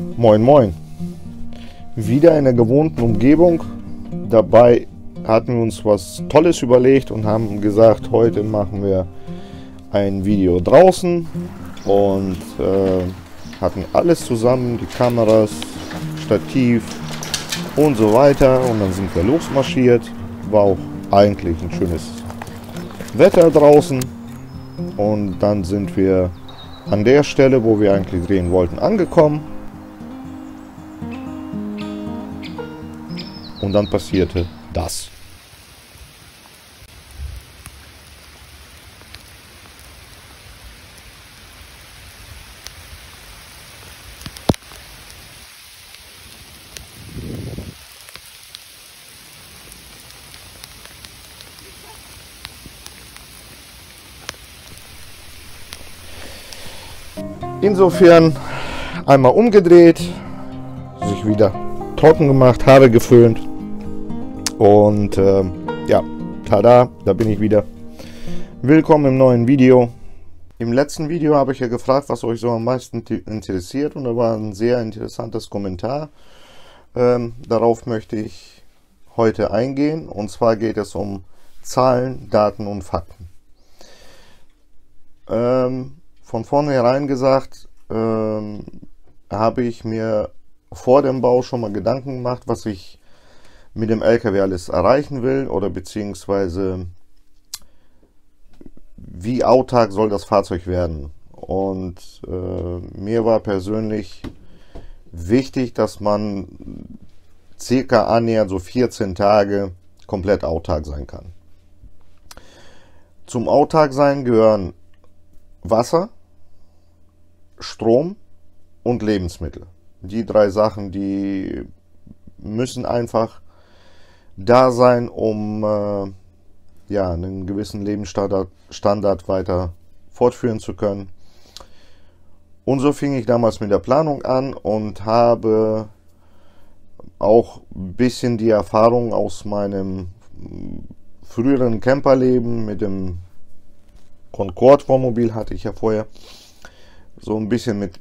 Moin Moin, wieder in der gewohnten Umgebung. Dabei hatten wir uns was Tolles überlegt und haben gesagt, heute machen wir ein Video draußen und hatten alles zusammen, die Kameras, Stativ und so weiter, und dann sind wir losmarschiert. War auch eigentlich ein schönes Wetter draußen, und dann sind wir an der Stelle, wo wir eigentlich drehen wollten, angekommen. Und dann passierte das. Insofern einmal umgedreht, sich wieder trocken gemacht, Haare geföhnt und ja, tada, da bin ich wieder. Willkommen im neuen Video. Im letzten Video habe ich ja gefragt, was euch so am meisten interessiert, und da war ein sehr interessantes Kommentar. Darauf möchte ich heute eingehen, und zwar geht es um Zahlen, Daten und Fakten. Von vornherein gesagt, habe ich mir vor dem Bau schon mal Gedanken gemacht, was ich mit dem LKW alles erreichen will, oder beziehungsweise wie autark soll das Fahrzeug werden. Und mir war persönlich wichtig, dass man circa annähernd so 14 Tage komplett autark sein kann. Zum autark sein gehören Wasser, Strom und Lebensmittel. Die drei Sachen, die müssen einfach da sein, um ja, einen gewissen Lebensstandard weiter fortführen zu können. Und so fing ich damals mit der Planung an und habe auch ein bisschen die Erfahrung aus meinem früheren Camperleben mit dem Concorde Wohnmobil, hatte ich ja vorher, so ein bisschen mit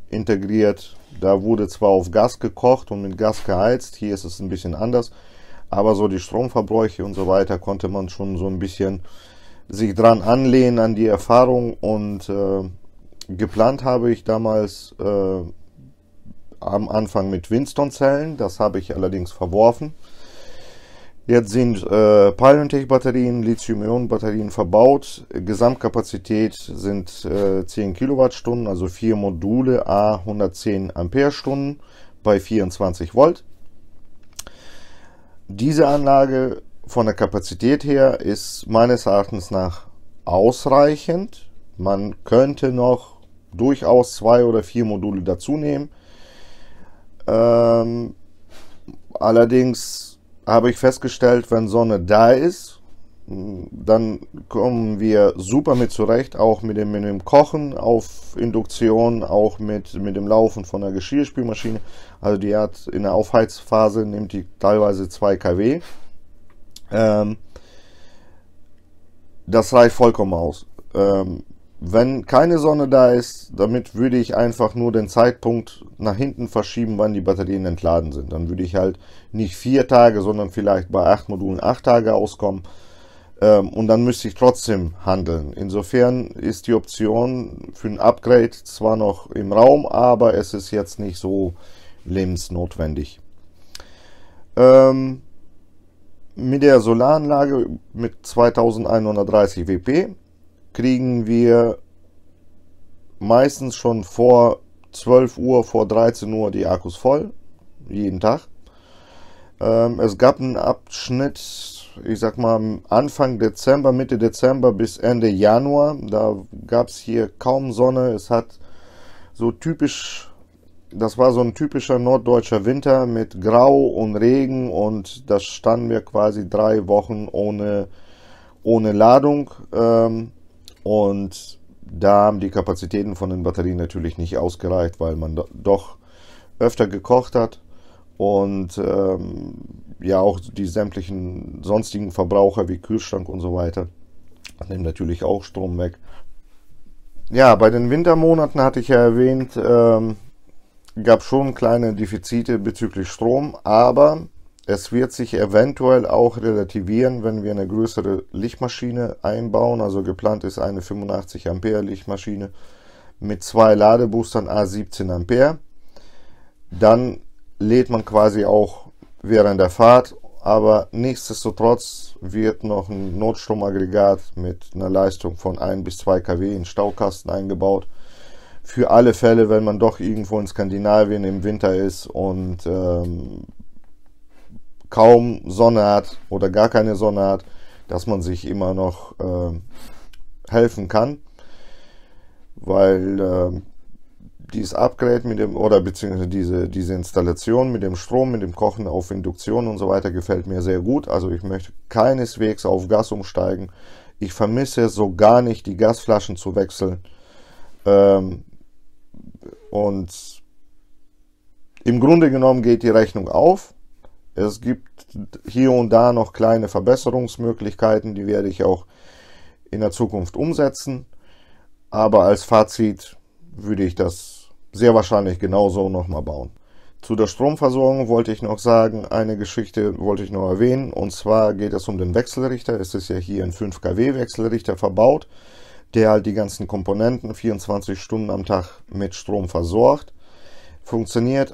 integriert. Da wurde zwar auf Gas gekocht und mit Gas geheizt, hier ist es ein bisschen anders, aber so die Stromverbräuche und so weiter konnte man schon so ein bisschen sich dran anlehnen an die Erfahrung, und geplant habe ich damals am Anfang mit Winston-Zellen, das habe ich allerdings verworfen. Jetzt sind Piontech-Batterien, Lithium-Ionen-Batterien verbaut. Gesamtkapazität sind 10 Kilowattstunden, also 4 Module, a 110 Ampere-Stunden bei 24 Volt. Diese Anlage von der Kapazität her ist meines Erachtens nach ausreichend. Man könnte noch durchaus 2 oder 4 Module dazu nehmen. Allerdings habe ich festgestellt, wenn Sonne da ist, dann kommen wir super mit zurecht, auch mit dem Kochen auf Induktion, auch mit dem Laufen von der Geschirrspülmaschine. Also die hat in der Aufheizphase, nimmt die teilweise 2 kW. Das reicht vollkommen aus. Wenn keine Sonne da ist, damit würde ich einfach nur den Zeitpunkt nach hinten verschieben, wann die Batterien entladen sind. Dann würde ich halt nicht 4 Tage, sondern vielleicht bei 8 Modulen 8 Tage auskommen. Und dann müsste ich trotzdem handeln. Insofern ist die Option für ein Upgrade zwar noch im Raum, aber es ist jetzt nicht so lebensnotwendig. Mit der Solaranlage mit 2130 WP kriegen wir meistens schon vor 12 Uhr, vor 13 Uhr die Akkus voll, jeden Tag. Es gab einen Abschnitt, ich sag mal Anfang Dezember, Mitte Dezember bis Ende Januar, da gab es hier kaum Sonne. Es hat so typisch, das war so ein typischer norddeutscher Winter mit Grau und Regen, und da standen wir quasi 3 Wochen ohne Ladung. Und da haben die Kapazitäten von den Batterien natürlich nicht ausgereicht, weil man doch öfter gekocht hat, und ja, auch die sämtlichen sonstigen Verbraucher wie Kühlschrank und so weiter nehmen natürlich auch Strom weg. Ja, bei den Wintermonaten hatte ich ja erwähnt, gab schon kleine Defizite bezüglich Strom, aber es wird sich eventuell auch relativieren, wenn wir eine größere Lichtmaschine einbauen. Also geplant ist eine 85 Ampere Lichtmaschine mit 2 Ladeboostern à 17 Ampere. Dann lädt man quasi auch während der Fahrt, aber nichtsdestotrotz wird noch ein Notstromaggregat mit einer Leistung von 1 bis 2 kW in Staukasten eingebaut. Für alle Fälle, wenn man doch irgendwo in Skandinavien im Winter ist und kaum Sonne hat oder gar keine Sonne hat, dass man sich immer noch helfen kann, weil dieses Upgrade mit dem, oder beziehungsweise diese Installation mit dem Strom, mit dem Kochen auf Induktion und so weiter gefällt mir sehr gut. Also ich möchte keineswegs auf Gas umsteigen. Ich vermisse es so gar nicht, die Gasflaschen zu wechseln. Und im Grunde genommen geht die Rechnung auf. Es gibt hier und da noch kleine Verbesserungsmöglichkeiten, die werde ich auch in der Zukunft umsetzen. Aber als Fazit würde ich das sehr wahrscheinlich genauso nochmal bauen. Zu der Stromversorgung wollte ich noch sagen, eine Geschichte wollte ich noch erwähnen. Und zwar geht es um den Wechselrichter. Es ist ja hier ein 5 kW Wechselrichter verbaut, der halt die ganzen Komponenten 24 Stunden am Tag mit Strom versorgt. Funktioniert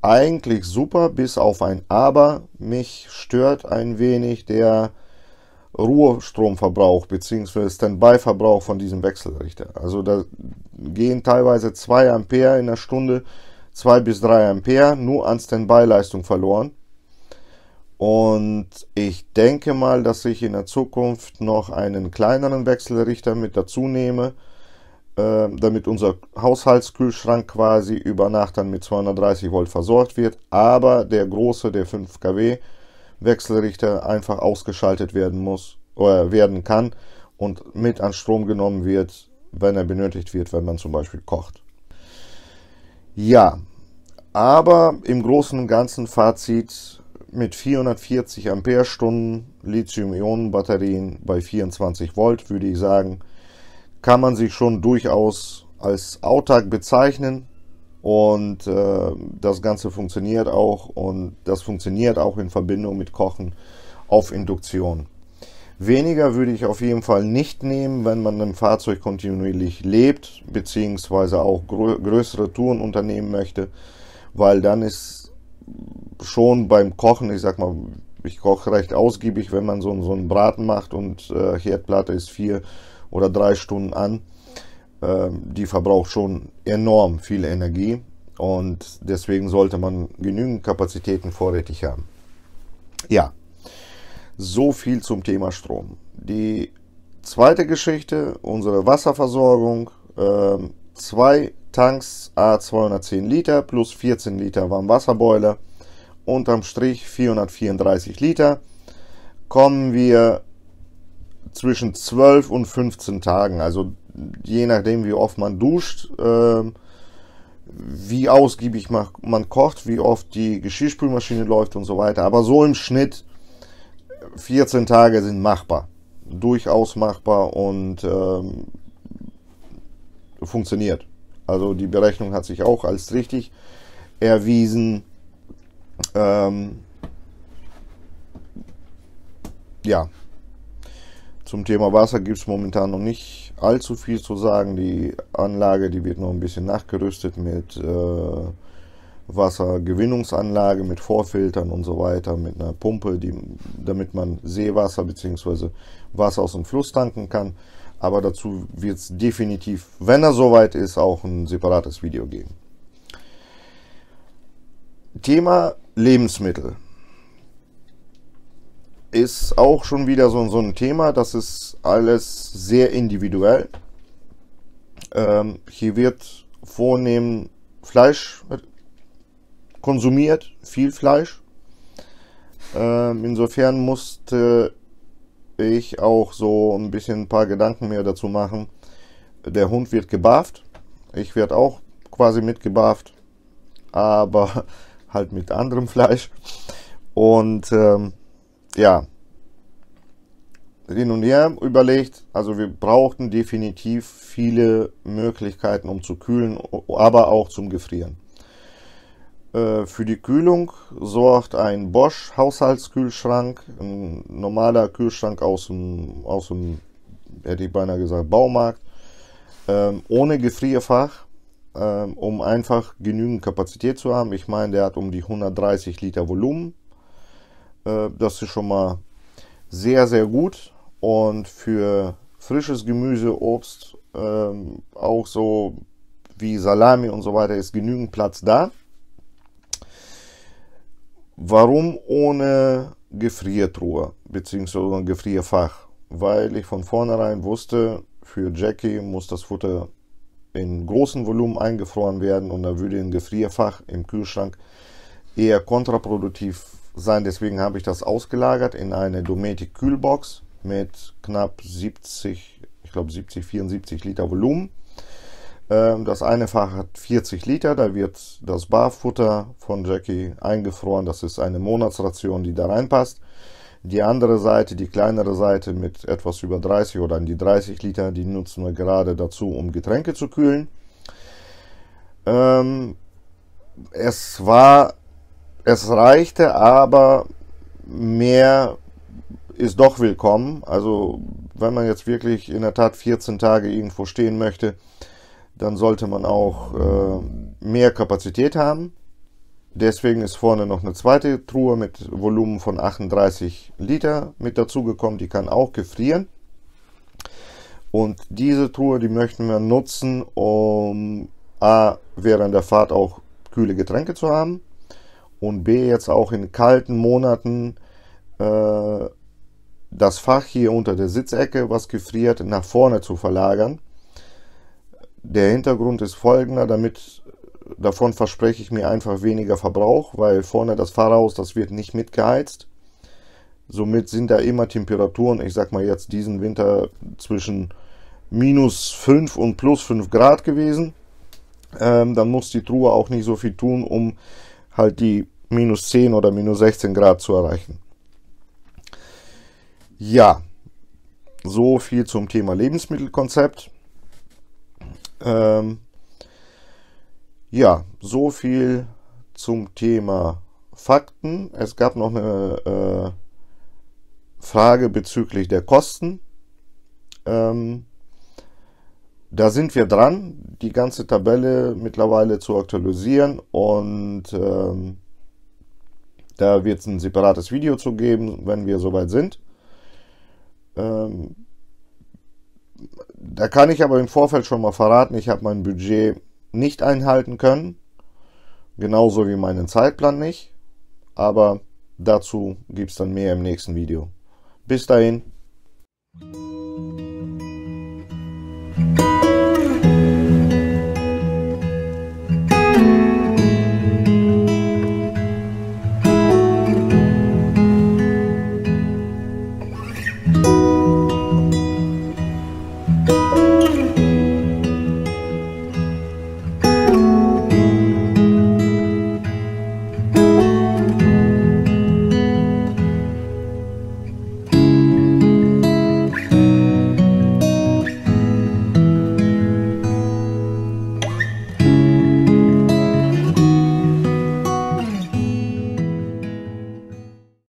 eigentlich super, bis auf ein Aber. Mich stört ein wenig der Ruhestromverbrauch bzw. Standby-Verbrauch von diesem Wechselrichter. Also da gehen teilweise 2 Ampere in der Stunde, 2 bis 3 Ampere nur an Standby-Leistung verloren. Und ich denke mal, dass ich in der Zukunft noch einen kleineren Wechselrichter mit dazu nehme, damit unser Haushaltskühlschrank quasi über Nacht dann mit 230 Volt versorgt wird, aber der große, der 5 kW Wechselrichter einfach ausgeschaltet werden muss oder werden kann und mit an Strom genommen wird, wenn er benötigt wird, wenn man zum Beispiel kocht. Ja, aber im Großen und Ganzen Fazit: mit 440 Amperestunden Lithium-Ionen-Batterien bei 24 Volt würde ich sagen, kann man sich schon durchaus als autark bezeichnen. Und das Ganze funktioniert auch, und das funktioniert auch in Verbindung mit Kochen auf Induktion. Weniger würde ich auf jeden Fall nicht nehmen, wenn man im Fahrzeug kontinuierlich lebt, beziehungsweise auch größere Touren unternehmen möchte, weil dann ist schon beim Kochen, ich sag mal, ich koche recht ausgiebig, wenn man so einen Braten macht und Herdplatte ist 4 oder 3 Stunden an. Die verbraucht schon enorm viel Energie und deswegen sollte man genügend Kapazitäten vorrätig haben. Ja, so viel zum Thema Strom. Die zweite Geschichte, unsere Wasserversorgung, 2 Tanks à 210 Liter plus 14 Liter Warmwasserboiler, unterm Strich 434 Liter, kommen wir zwischen 12 und 15 Tagen, also je nachdem wie oft man duscht, wie ausgiebig man kocht, wie oft die Geschirrspülmaschine läuft und so weiter. Aber so im Schnitt 14 Tage sind machbar, durchaus machbar und funktioniert. Also die Berechnung hat sich auch als richtig erwiesen. Ja. Zum Thema Wasser gibt es momentan noch nicht allzu viel zu sagen. Die Anlage, die wird noch ein bisschen nachgerüstet mit Wassergewinnungsanlage, mit Vorfiltern und so weiter, mit einer Pumpe, damit man Seewasser bzw. Wasser aus dem Fluss tanken kann. Aber dazu wird es definitiv, wenn er soweit ist, auch ein separates Video geben. Thema Lebensmittel ist auch schon wieder so ein Thema. Das ist alles sehr individuell. Hier wird vornehm Fleisch konsumiert, viel Fleisch. Insofern musste ich auch so ein bisschen ein paar Gedanken mehr dazu machen. Der Hund wird gebafft. Ich werde auch quasi mit gebafft, aber halt mit anderem Fleisch. Und ja, hin und her überlegt. Also wir brauchten definitiv viele Möglichkeiten, um zu kühlen, aber auch zum Gefrieren. Für die Kühlung sorgt ein Bosch Haushaltskühlschrank, ein normaler Kühlschrank aus dem hätte ich beinahe gesagt, Baumarkt, ohne Gefrierfach, um einfach genügend Kapazität zu haben. Ich meine, der hat um die 130 Liter Volumen. Das ist schon mal sehr, sehr gut. Und für frisches Gemüse, Obst, auch so wie Salami und so weiter, ist genügend Platz da. Warum ohne Gefriertruhe bzw. ein Gefrierfach? Weil ich von vornherein wusste, für Jackie muss das Futter in großem Volumen eingefroren werden und da würde ein Gefrierfach im Kühlschrank eher kontraproduktiv sein. Deswegen habe ich das ausgelagert in eine Dometic Kühlbox mit knapp 70, ich glaube 74 Liter Volumen. Das eine Fach hat 40 Liter, da wird das Barfutter von Jackie eingefroren. Das ist eine Monatsration, die da reinpasst. Die andere Seite, die kleinere Seite mit etwas über 30 oder an die 30 Liter, die nutzen wir gerade dazu, um Getränke zu kühlen. Es reichte, aber mehr ist doch willkommen. Also wenn man jetzt wirklich in der Tat 14 Tage irgendwo stehen möchte, dann sollte man auch mehr Kapazität haben. Deswegen ist vorne noch eine zweite Truhe mit Volumen von 38 Liter mit dazu gekommen. Die kann auch gefrieren. Und diese Truhe, die möchten wir nutzen, um A, während der Fahrt auch kühle Getränke zu haben. Und B, jetzt auch in kalten Monaten das Fach hier unter der Sitzecke, was gefriert, nach vorne zu verlagern. Der Hintergrund ist folgender, davon verspreche ich mir einfach weniger Verbrauch, weil vorne das Fahrerhaus, das wird nicht mitgeheizt. Somit sind da immer Temperaturen, ich sag mal jetzt diesen Winter zwischen -5 und +5 Grad gewesen. Dann muss die Truhe auch nicht so viel tun, um halt die -10 oder -16 Grad zu erreichen. Ja, so viel zum Thema Lebensmittelkonzept. Ja, so viel zum Thema Fakten. Es gab noch eine Frage bezüglich der Kosten. Da sind wir dran, die ganze Tabelle mittlerweile zu aktualisieren und da wird es ein separates Video zu geben, wenn wir soweit sind. Da kann ich aber im Vorfeld schon mal verraten, ich habe mein Budget nicht einhalten können, genauso wie meinen Zeitplan nicht, aber dazu gibt es dann mehr im nächsten Video. Bis dahin.